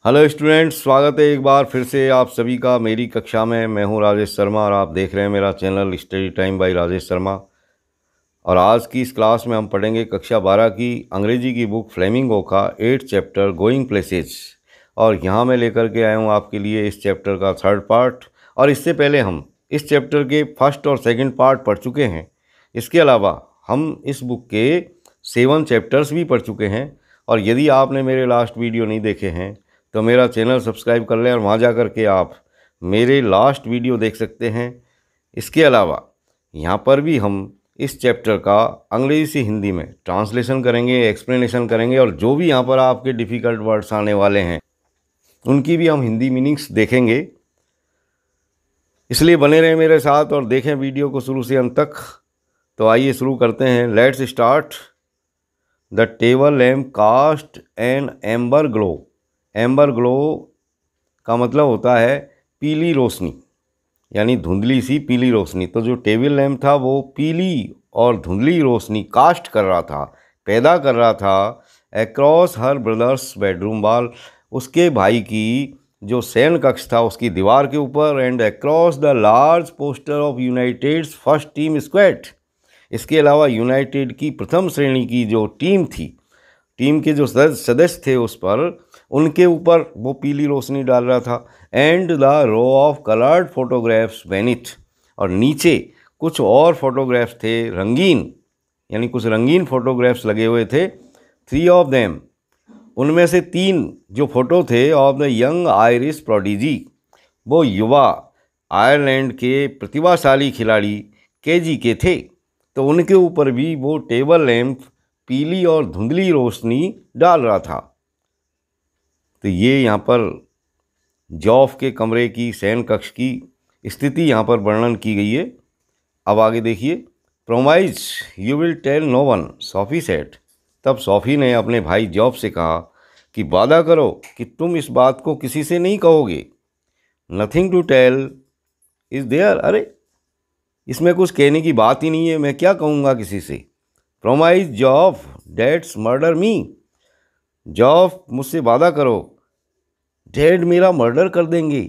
Hello students, स्वागत है एक बार फिर से आप सभी का मेरी कक्षा में। मैं हूं राजेश शर्मा और आप देख रहे हैं मेरा channel study time by Rajesh Sharma. और आज की इस क्लास में हम पढ़ेंगे कक्षा 12 की अंग्रेजी की बुक फ्लेमिंगो का 8th चैप्टर गोइंग प्लेसेज। और यहाँ मैं लेकर के आया हूँ आपके लिए इस चैप्टर का 3rd पार्ट। और इससे पहले हम इस चैप्टर के 1st और 2nd पार्ट पढ़ चुके हैं। इसके अलावा हम इस बुक के 7 चैप्टर्स भी पढ़ चुके हैं। और यदि आपने मेरे लास्ट वीडियो नहीं देखे हैं तो मेरा चैनल सब्सक्राइब कर लें और वहाँ जा कर के आप मेरे लास्ट वीडियो देख सकते हैं। इसके अलावा यहाँ पर भी हम इस चैप्टर का अंग्रेजी से हिंदी में ट्रांसलेशन करेंगे, एक्सप्लेनेशन करेंगे, और जो भी यहाँ पर आपके डिफ़िकल्ट वर्ड्स आने वाले हैं उनकी भी हम हिंदी मीनिंग्स देखेंगे। इसलिए बने रहें मेरे साथ और देखें वीडियो को शुरू से अंत तक। तो आइए शुरू करते हैं। Let's start. The table lamp cast an amber glow. Amber glow का मतलब होता है पीली रोशनी, यानी धुंधली सी पीली रोशनी। तो जो टेबल लैम्प था वो पीली और धुंधली रोशनी कास्ट कर रहा था, पैदा कर रहा था अक्रॉस हर ब्रदर्स बेडरूम वॉल, उसके भाई की जो शयन कक्ष था उसकी दीवार के ऊपर, and across the large poster of United first team squad. इसके अलावा यूनाइटेड की प्रथम श्रेणी की जो टीम थी, टीम के जो सदस्य थे उस पर, उनके ऊपर वो पीली रोशनी डाल रहा था। And the row of coloured photographs beneath, और नीचे कुछ और फोटोग्राफ्स थे रंगीन, यानी कुछ रंगीन फोटोग्राफ्स लगे हुए थे। 3 ऑफ देम, उनमें से 3 जो फोटो थे, of the young Irish prodigy, वो युवा आयरलैंड के प्रतिभाशाली खिलाड़ी केजी के थे। तो उनके ऊपर भी वो टेबल लैंप पीली और धुंधली रोशनी डाल रहा था। तो ये यहाँ पर जॉफ के कमरे की, शयन कक्ष की स्थिति यहाँ पर वर्णन की गई है। अब आगे देखिए। Promise you will tell no one, Sophie said. तब सोफी ने अपने भाई जॉब से कहा कि वादा करो कि तुम इस बात को किसी से नहीं कहोगे। Nothing to tell is there, अरे इसमें कुछ कहने की बात ही नहीं है, मैं क्या कहूँगा किसी से। प्रोमाइज जॉब डैड्स मर्डर मी। जॉब मुझसे वादा करो, डैड मेरा मर्डर कर देंगे।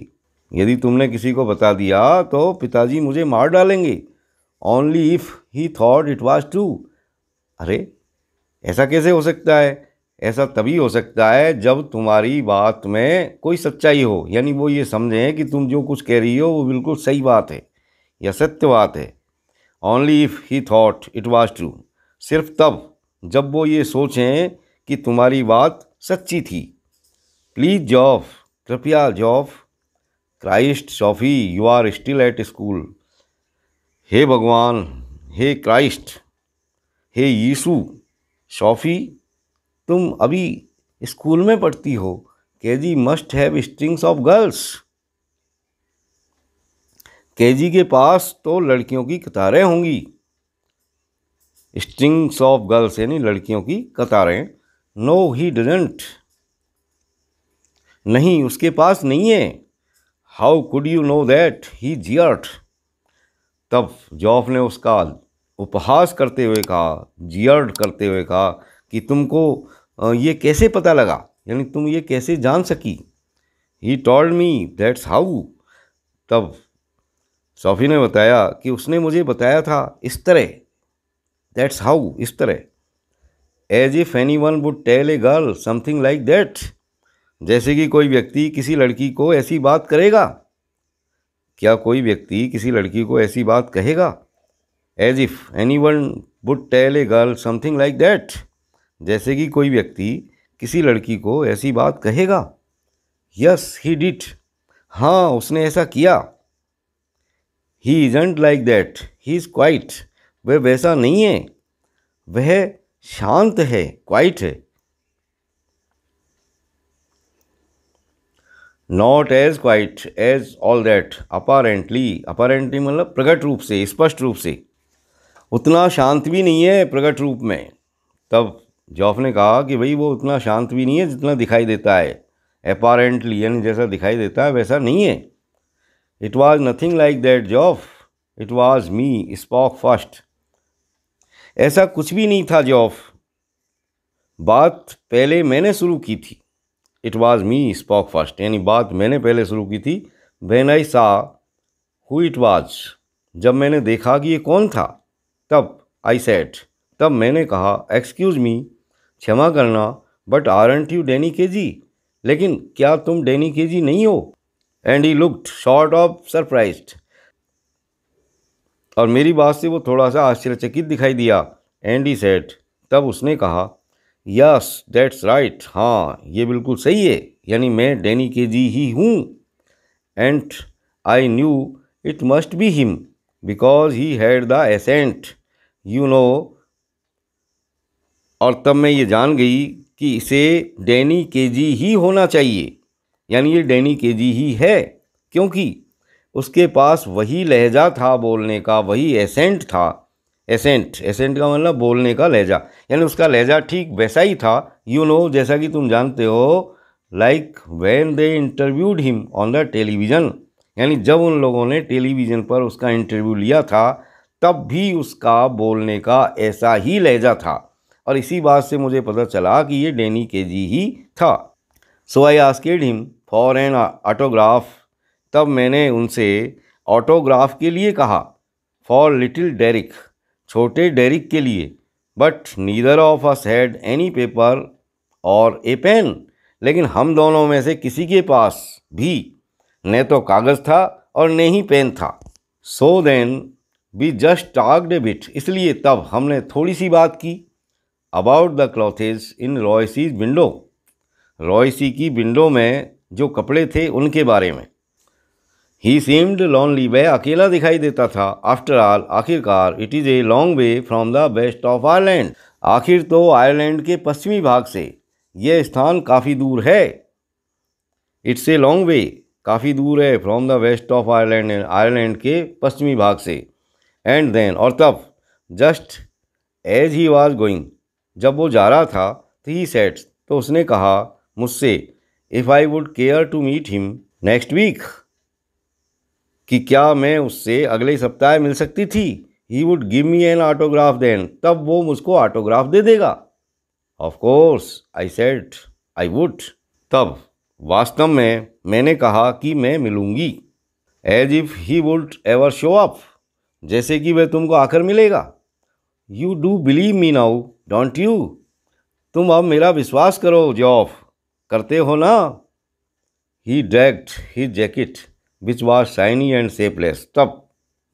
यदि तुमने किसी को बता दिया तो पिताजी मुझे मार डालेंगे। Only if he thought it was true. अरे ऐसा कैसे हो सकता है? ऐसा तभी हो सकता है जब तुम्हारी बात में कोई सच्चाई हो, यानी वो ये समझें कि तुम जो कुछ कह रही हो वो बिल्कुल सही बात है या सत्य बात है। Only if he thought it was true, सिर्फ तब जब वो ये सोचें कि तुम्हारी बात सच्ची थी। प्लीज़ जॉफ, कृपया Joff. Christ Sophie you are still at school. हे भगवान, हे क्राइस्ट, हे यीशु, सोफी तुम अभी स्कूल में पढ़ती हो। KG must have strings of girls. KG के पास तो लड़कियों की कतारें होंगी। स्ट्रिंग्स ऑफ गर्ल्स यानी लड़कियों की कतारें। नो ही डजंट, नहीं उसके पास नहीं है। How could you know that, he jeered. तब जॉफ ने उसका उपहास करते हुए कहा, जियर्ड करते हुए कहा कि तुमको ये कैसे पता लगा, यानी तुम ये कैसे जान सकी। He told me that's how. तब सोफी ने बताया कि उसने मुझे बताया था इस तरह। दैट्स हाउ, इस तरह। As if anyone would tell a girl something like that, जैसे कि कोई व्यक्ति किसी लड़की को ऐसी बात करेगा। क्या कोई व्यक्ति किसी लड़की को ऐसी बात कहेगा? As if anyone would tell a girl something like that, जैसे कि कोई व्यक्ति किसी लड़की को ऐसी बात कहेगा। यस ही डिड, हाँ उसने ऐसा किया। He isn't like that, he is quiet, वह वैसा नहीं है, वह शांत है, क्वाइट है। Not as quiet as all that, apparently, apparently मतलब प्रकट रूप से, स्पष्ट रूप से, उतना शांत भी नहीं है प्रकट रूप में। तब जॉफ ने कहा कि भाई वो उतना शांत भी नहीं है जितना दिखाई देता है। अपारेंटली यानी जैसा दिखाई देता है वैसा नहीं है। It was nothing like that जॉफ, it was me spoke first. ऐसा कुछ भी नहीं था जॉफ, बात पहले मैंने शुरू की थी। It was me spoke first, यानी बात मैंने पहले शुरू की थी। व्हेन आई सा हु इट वॉज, जब मैंने देखा कि ये कौन था, तब आई सेड, तब मैंने कहा एक्सक्यूज़ मी, क्षमा करना, बट आरंट यू डैनी केजी, लेकिन क्या तुम डैनी केजी नहीं हो? And he looked short of surprised, और मेरी बात से वो थोड़ा सा आश्चर्यचकित दिखाई दिया। एंड ही सेड, तब उसने कहा यस दैट्स राइट, हाँ ये बिल्कुल सही है, यानी मैं डैनी केजी ही हूँ। And I knew it must be him because he had the accent, you know, और तब मैं ये जान गई कि इसे डैनी केजी ही होना चाहिए, यानी ये डैनी केजी ही है, क्योंकि उसके पास वही लहजा था बोलने का, वही एसेंट था। एसेंट का मतलब बोलने का लहजा, यानी उसका लहजा ठीक वैसा ही था, यू नो, जैसा कि तुम जानते हो, like when they interviewed him on the television, यानी जब उन लोगों ने टेलीविज़न पर उसका इंटरव्यू लिया था, तब भी उसका बोलने का ऐसा ही लहजा था, और इसी बात से मुझे पता चला कि ये डैनी केजी ही था। So I asked him for an autograph, तब मैंने उनसे ऑटोग्राफ के लिए कहा। फॉर लिटिल डेरिक, छोटे डेरिक के लिए। But neither of us had any paper or a pen, लेकिन हम दोनों में से किसी के पास भी न तो कागज़ था और न ही पेन था। So then we just talked a bit, इसलिए तब हमने थोड़ी सी बात की। About the clothes in Roycey's window, Roycey की विंडो में जो कपड़े थे उनके बारे में। ही सीम्ड लॉनली, वह अकेला दिखाई देता था। आफ्टर ऑल, आखिरकार, it is a long way from the west of Ireland, आखिर तो आयरलैंड के पश्चिमी भाग से यह स्थान काफ़ी दूर है। इट्स ए लॉन्ग वे, काफ़ी दूर है, from the west of Ireland, Ireland के पश्चिमी भाग से। एंड देन, और तब, just as he was going, जब वो जा रहा था, तो ही सेड, तो उसने कहा मुझसे, if I would care to meet him next week, कि क्या मैं उससे अगले सप्ताह मिल सकती थी। He would give me an autograph then, तब वो मुझको ऑटोग्राफ दे देगा। Of course I said I would, तब वास्तव में मैंने कहा कि मैं मिलूंगी। As if he would ever show up, जैसे कि वह तुमको आकर मिलेगा। You do believe me now don't you, तुम अब मेरा विश्वास करो जॉफ, करते हो ना। He dragged his jacket which was shiny and shapeless, तब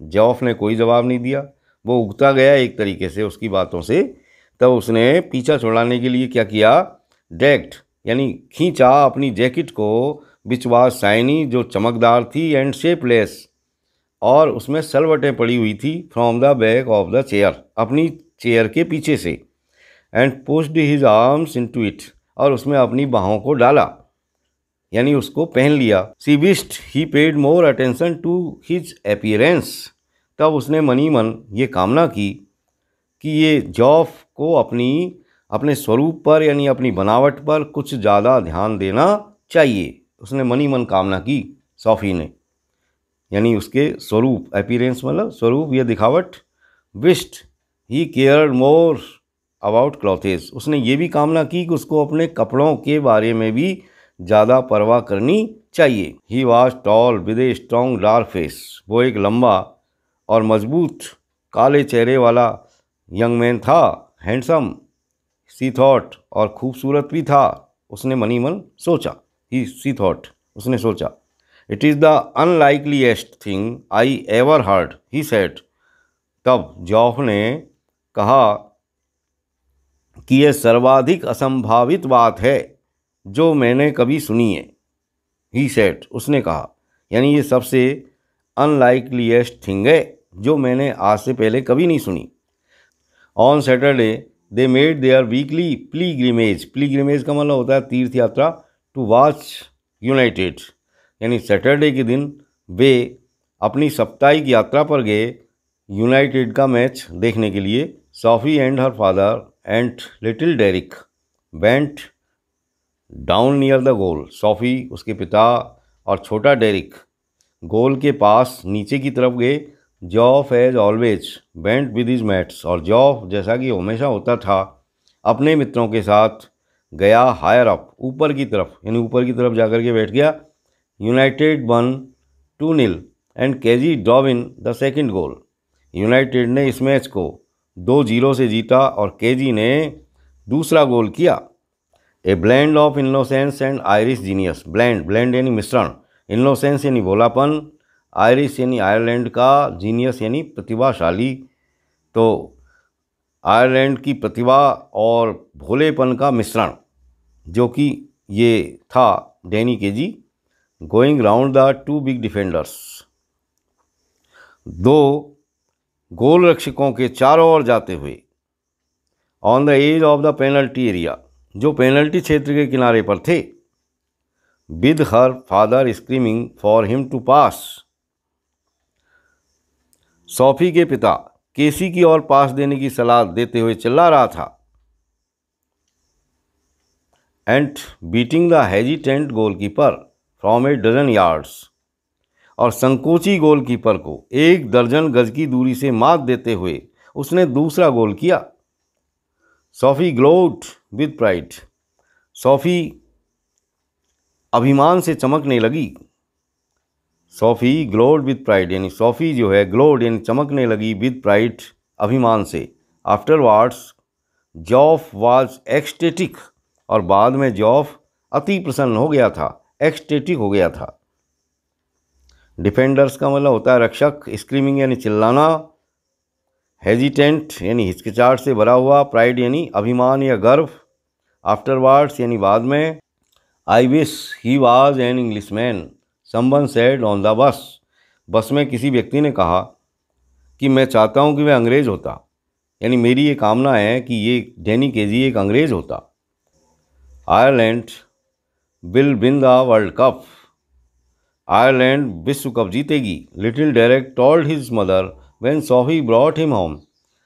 जॉफ ने कोई जवाब नहीं दिया, वो उगता गया एक तरीके से उसकी बातों से। तब उसने पीछा छुड़ाने के लिए क्या किया, ड्रैग्ड, यानी खींचा अपनी जैकेट को, विच वॉज शाइनी, जो चमकदार थी, एंड शेपलेस, और उसमें सलवटें पड़ी हुई थी, from the back of the chair, अपनी चेयर के पीछे से। And pushed his arms into it, और उसमें अपनी बाहों को डाला, यानी उसको पहन लिया। She wished he paid more attention to his appearance, तब उसने मनी मन ये कामना की कि ये जॉफ को अपने स्वरूप पर, यानी अपनी बनावट पर कुछ ज़्यादा ध्यान देना चाहिए। उसने मनी मन कामना की सॉफ़ी ने, यानी उसके स्वरूप, अपीयरेंस मतलब स्वरूप, ये दिखावट। Wished he cared more about clothes, उसने ये भी कामना की कि उसको अपने कपड़ों के बारे में भी ज़्यादा परवाह करनी चाहिए। He was tall with a strong dark face, वो एक लंबा और मजबूत काले चेहरे वाला यंग मैन था। हैंडसम, सी थॉट, और खूबसूरत भी था, उसने मनी मन सोचा। सी थॉट, उसने सोचा। It is the unlikeliest thing I ever heard, he said, तब जॉफ ने कहा कि यह सर्वाधिक असंभावित बात है जो मैंने कभी सुनी है। ही सेड, उसने कहा, यानी ये सबसे अनलाइकलीएस्ट थिंग है जो मैंने आज से पहले कभी नहीं सुनी। On Saturday they made their weekly pilgrimage, pilgrimage का मतलब होता है तीर्थ यात्रा, टू वॉच यूनाइटेड, यानी सैटरडे के दिन वे अपनी साप्ताहिक यात्रा पर गए यूनाइटेड का मैच देखने के लिए। Sophie and her father and little Derrick went down near the goal, Sophie, उसके पिता और छोटा डेरिक गोल के पास नीचे की तरफ गए। Geoff as always went with his mates, और जॉफ, जैसा कि हमेशा होता था, अपने मित्रों के साथ गया हायर अप, ऊपर की तरफ, यानी ऊपर की तरफ जाकर के बैठ गया। United one 2-0 and KG drove in the second goal. United ने इस मैच को 2-0 से जीता और केजी ने दूसरा गोल किया। A blend of innocence and Irish genius. Blend यानी मिश्रण, इनोसेंस यानी भोलापन, आयरिश यानी आयरलैंड का, जीनियस यानी प्रतिभाशाली। तो आयरलैंड की प्रतिभा और भोलेपन का मिश्रण जो कि ये था Danny Casey. Going round the two big defenders, दो गोल रक्षकों के चारों ओर जाते हुए। On the edge of the penalty area, जो पेनल्टी क्षेत्र के किनारे पर थे। With her father screaming for him to pass, Sophie के पिता केसी की ओर पास देने की सलाह देते हुए चिल्ला रहा था। And beating the hesitant goalkeeper from a dozen yards, और संकोची गोलकीपर को 1 दर्जन गज की दूरी से मात देते हुए उसने दूसरा गोल किया। Sophie glowed with pride, Sophie अभिमान से चमकने लगी। सोफी ग्लोड विद प्राइड, यानी सोफी जो है ग्लोड यानी चमकने लगी, विद प्राइड अभिमान से। आफ्टरवार्ड्स जॉफ वाज एक्सटेटिक, और बाद में जॉफ अति प्रसन्न हो गया था, एक्सटेटिक हो गया था। डिफेंडर्स का मतलब होता है रक्षक, स्क्रीमिंग यानी चिल्लाना, हेजिटेंट यानी हिचकिचाहट से भरा हुआ, प्राइड यानी अभिमान या गर्व, आफ्टरवार्ड्स यानी बाद में। I wish he was an Englishman someone said on the bus, बस में किसी व्यक्ति ने कहा कि मैं चाहता हूं कि वह अंग्रेज़ होता, यानी मेरी ये कामना है कि ये डैनी केजी एक अंग्रेज़ होता। Ireland will win the world cup, Ireland विश्व कप जीतेगी। Little Derek told his mother when Sophie brought him home,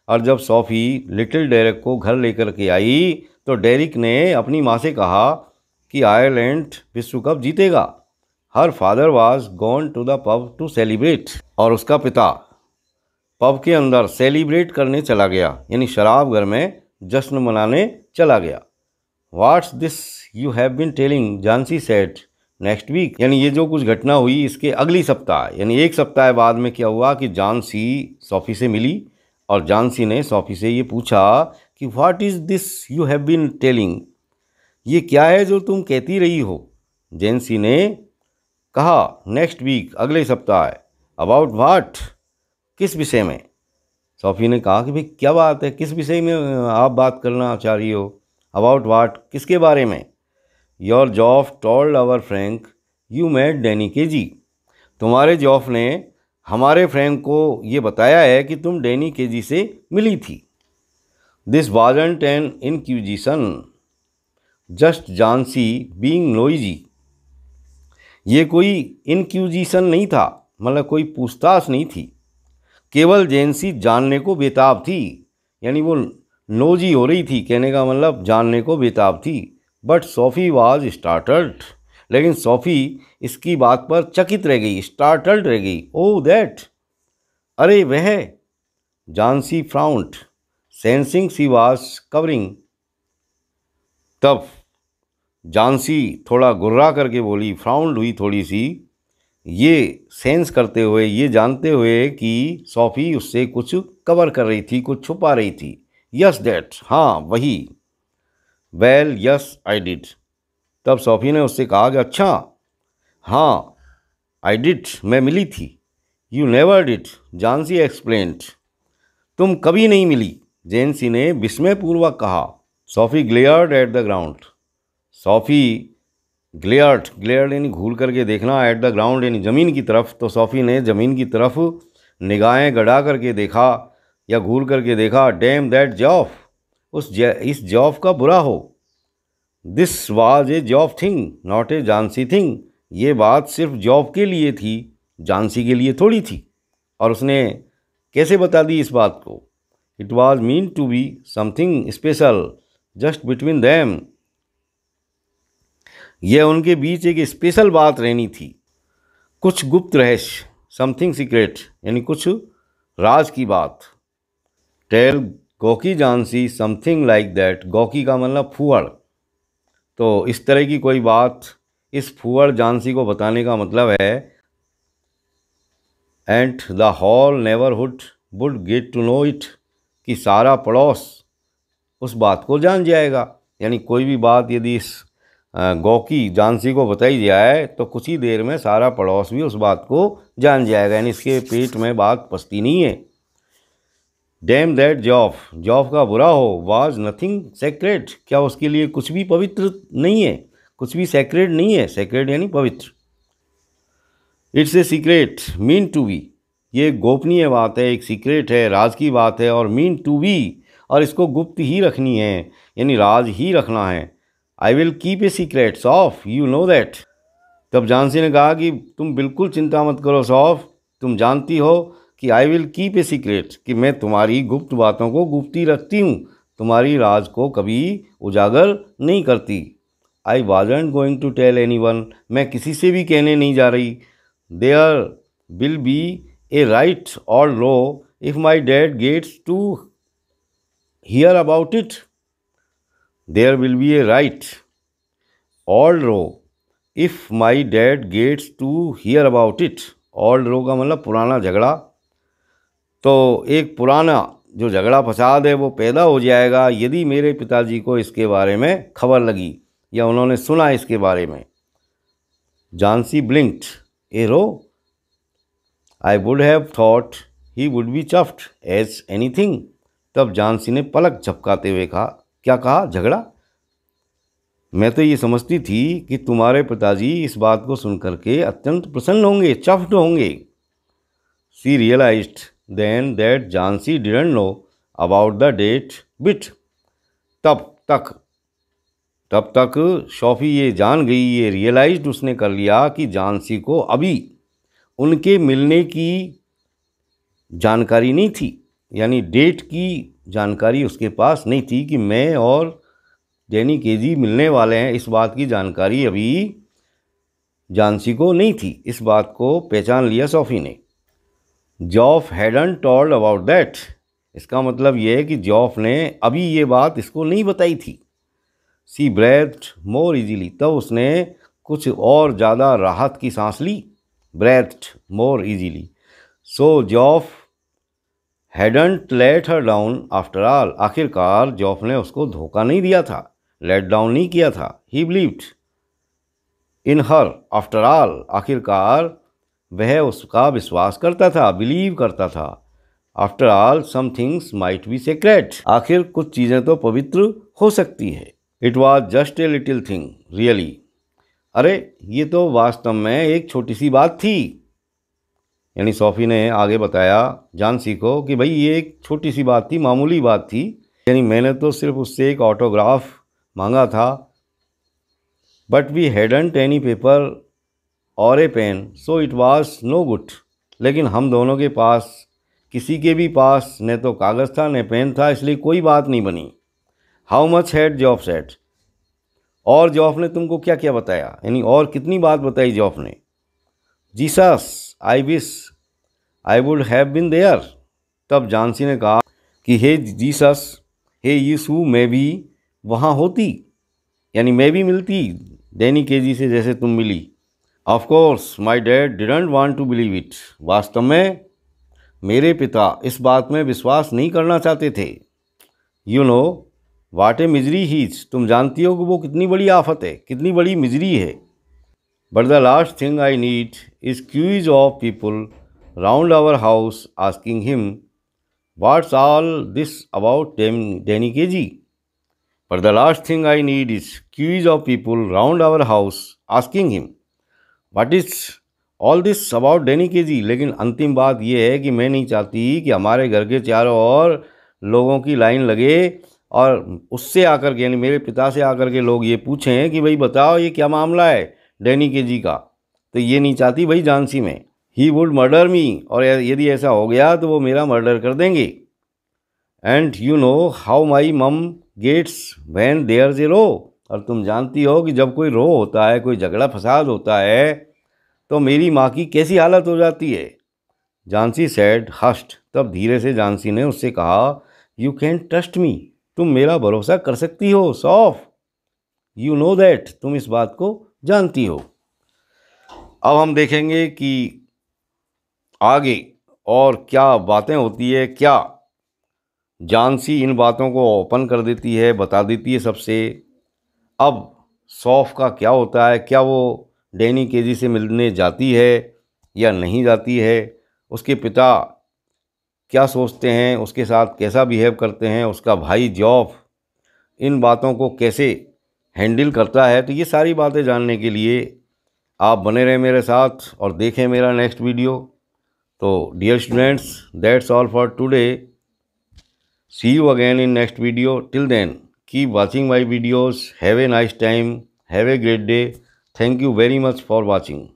और जब सोफी लिटिल डेरेक को घर लेकर के आई तो डेरिक ने अपनी माँ से कहा कि आयरलैंड विश्व कप जीतेगा। Her father was gone to the pub to celebrate, और उसका पिता पब के अंदर सेलिब्रेट करने चला गया, यानी शराब घर में जश्न मनाने चला गया। What's this you have been telling, Jansie said next week, यानी ये जो कुछ घटना हुई इसके अगली सप्ताह, यानी एक सप्ताह बाद में क्या हुआ कि झांसी सोफी से मिली और झांसी ने सोफी से ये पूछा कि what is this you have been telling, ये क्या है जो तुम कहती रही हो। झांसी ने कहा नेक्स्ट वीक, अगले सप्ताह। अबाउट व्हाट, किस विषय में। सोफी ने कहा कि भाई क्या बात है, किस विषय में आप बात करना चाह रही हो। अबाउट व्हाट, किसके बारे में। Your Geoff told our Frank you met Danny Casey, तुम्हारे जॉफ ने हमारे फ्रैंक को ये बताया है कि तुम डैनी केजी से मिली थी। This wasn't an inquisition, just Jancy being nosy, ये कोई इनक्यूजिशन नहीं था, मतलब कोई पूछताछ नहीं थी, केवल झांसी जानने को बेताब थी, यानी वो नोजी हो रही थी, कहने का मतलब जानने को बेताब थी। बट सोफी वाज स्टार्टल्ड, लेकिन सोफी इसकी बात पर चकित रह गई, स्टार्टल्ड रह गई। ओह दैट, अरे वह। Jansie frowned sensing she was covering, तब झांसी थोड़ा गुर्रा करके बोली, फ्राउंड हुई थोड़ी सी, ये सेंस करते हुए, ये जानते हुए कि सोफी उससे कुछ कवर कर रही थी, कुछ छुपा रही थी। यस दैट, हाँ वही। वेल यस आई डिड, तब सोफी ने उससे कहा कि अच्छा हाँ आई डिड, मैं मिली थी। You never did, Jhansi explained, तुम कभी नहीं मिली, झांसी ने विस्मयपूर्वक कहा। Sophie glared at the ground, Sophie glared यानी घूर करके देखना, एट द ग्राउंड यानी ज़मीन की तरफ, तो सोफी ने ज़मीन की तरफ निगाहें गड़ा करके देखा या घूर करके देखा। डैम दैट जॉफ, इस जॉफ का बुरा हो। This was a जॉफ thing not a Jhansi thing, ये बात सिर्फ जॉफ के लिए थी, झांसी के लिए थोड़ी थी। और उसने कैसे बता दी इस बात को। It was meant to be something special just between them, यह उनके बीच एक स्पेशल बात रहनी थी, कुछ गुप्त रहस्य, समथिंग सीक्रेट यानी कुछ राज की बात। Tell gawky Jansie something like that, gawky का मतलब फूहड़, तो इस तरह की कोई बात इस फूहड़ झांसी को बताने का मतलब है and the whole neighbourhood would get to know it, कि सारा पड़ोस उस बात को जान जाएगा। यानी कोई भी बात यदि इस गौकी झांसी को बताई जाए तो कुछ ही देर में सारा पड़ोस भी उस बात को जान जाएगा, यानी इसके पेट में बात पचती नहीं है। डैम दैट जॉफ, जॉफ का बुरा हो, वाज नथिंग सेक्रेड, क्या उसके लिए कुछ भी पवित्र नहीं है, कुछ भी सेक्रेड नहीं है, सेक्रेड यानी पवित्र। It's a secret meant to be, ये एक गोपनीय बात है, एक सीक्रेट है, राज की बात है, और मीन टू बी, और इसको गुप्त ही रखनी है, यानी राज ही रखना है। I will keep a secret soft, you know that. तब झांसी ने कहा कि तुम बिल्कुल चिंता मत करो सौफ, तुम जानती हो कि I will keep a secret, कि मैं तुम्हारी गुप्त बातों को गुप्त ही रखती हूँ, तुम्हारी राज को कभी उजागर नहीं करती। I wasn't going to tell anyone, मैं किसी से भी कहने नहीं जा रही। There will be a right old row if my dad gets to hear about it, there will be a right old row if my dad gets to hear about it. Old row का मतलब पुराना झगड़ा, तो एक पुराना जो झगड़ा फसाद है वो पैदा हो जाएगा यदि मेरे पिताजी को इसके बारे में खबर लगी या उन्होंने सुना इसके बारे में। Jancy blinked a row, I would have thought he would be chuffed as anything. तब झांसी ने पलक झपकाते हुए कहा, क्या कहा, झगड़ा? मैं तो ये समझती थी कि तुम्हारे पिताजी इस बात को सुनकर के अत्यंत प्रसन्न होंगे, चफ्ड होंगे। She realised then that Jansie didn't know about the date bit. तब तक शॉफी ये जान गई, ये रियलाइज्ड उसने कर लिया कि झांसी को अभी उनके मिलने की जानकारी नहीं थी, यानी डेट की जानकारी उसके पास नहीं थी कि मैं और डैनी केजी मिलने वाले हैं, इस बात की जानकारी अभी झांसी को नहीं थी। इस बात को पहचान लिया सोफी ने। जॉफ हैडंट टोल्ड अबाउट दैट, इसका मतलब यह है कि जॉफ ने अभी ये बात इसको नहीं बताई थी। सी ब्रेथ्ड मोर इजीली, तब उसने कुछ और ज़्यादा राहत की सांस ली। Breathed more easily, so Joff hadn't let her down after all, आखिरकार जॉफ ने उसको धोखा नहीं दिया था, लेट डाउन नहीं किया था। ही believed in her after all, आखिरकार वह उसका विश्वास करता था, बिलीव करता था। After all some things might be sacred, आखिर कुछ चीज़ें तो पवित्र हो सकती है। It was just a little thing really, अरे ये तो वास्तव में एक छोटी सी बात थी। यानी सोफी ने आगे बताया झांसी को कि भाई ये एक छोटी सी बात थी, मामूली बात थी, यानी मैंने तो सिर्फ उससे एक ऑटोग्राफ मांगा था। But we hadn't any paper or a pen so it was no good, लेकिन हम दोनों के पास, किसी के भी पास न तो कागज़ था न पेन था, इसलिए कोई बात नहीं बनी। हाउ मच हैड जॉफ सेड, और जॉफ ने तुमको क्या क्या बताया, यानी और कितनी बात बताई जॉफ ने। Jesus I wish I would have been there, तब झांसी ने कहा कि हे जीसस, हे यीशु, मैं भी वहाँ होती, यानी मैं भी मिलती डैनी केजी से जैसे तुम मिली। Of course my dad didn't want to believe it, वास्तव में मेरे पिता इस बात में विश्वास नहीं करना चाहते थे। You know what a misery he's, तुम जानती हो कि वो कितनी बड़ी आफत है, कितनी बड़ी मिजरी है। But the last thing I need is queues of people round our house asking him what's all this about Danny केजी। But the last thing I need is queues of people round our house asking him what is all this about Danny केजी। लेकिन अंतिम बात यह है कि मैं नहीं चाहती कि हमारे घर के चारों ओर लोगों की लाइन लगे और उससे आकर के, यानी मेरे पिता से आकर के लोग ये पूछें कि भाई बताओ ये क्या मामला है डैनी केजी का। तो ये नहीं चाहती भाई झांसी में। ही वुड मर्डर मी, और यदि ऐसा हो गया तो वो मेरा मर्डर कर देंगे। And you know how my मम गेट्स व्हेन देयर ए रो, और तुम जानती हो कि जब कोई रो होता है, कोई झगड़ा फसाद होता है, तो मेरी माँ की कैसी हालत हो जाती है। झांसी सेड हस्ट, तब धीरे से झांसी ने उससे कहा यू कैन ट्रस्ट मी, तुम मेरा भरोसा कर सकती हो सौफ। यू नो दैट, तुम इस बात को जानती हो। अब हम देखेंगे कि आगे और क्या बातें होती है, क्या जानसी इन बातों को ओपन कर देती है, बता देती है सबसे। अब सौफ का क्या होता है, क्या वो डैनी केजी से मिलने जाती है या नहीं जाती है, उसके पिता क्या सोचते हैं, उसके साथ कैसा बिहेव करते हैं, उसका भाई जॉफ इन बातों को कैसे हैंडल करता है। तो ये सारी बातें जानने के लिए आप बने रहें मेरे साथ और देखें मेरा नेक्स्ट वीडियो। तो dear students, that's all for today. See you again in next video. Till then, keep watching my videos. Have a nice time. Have a great day. Thank you very much for watching.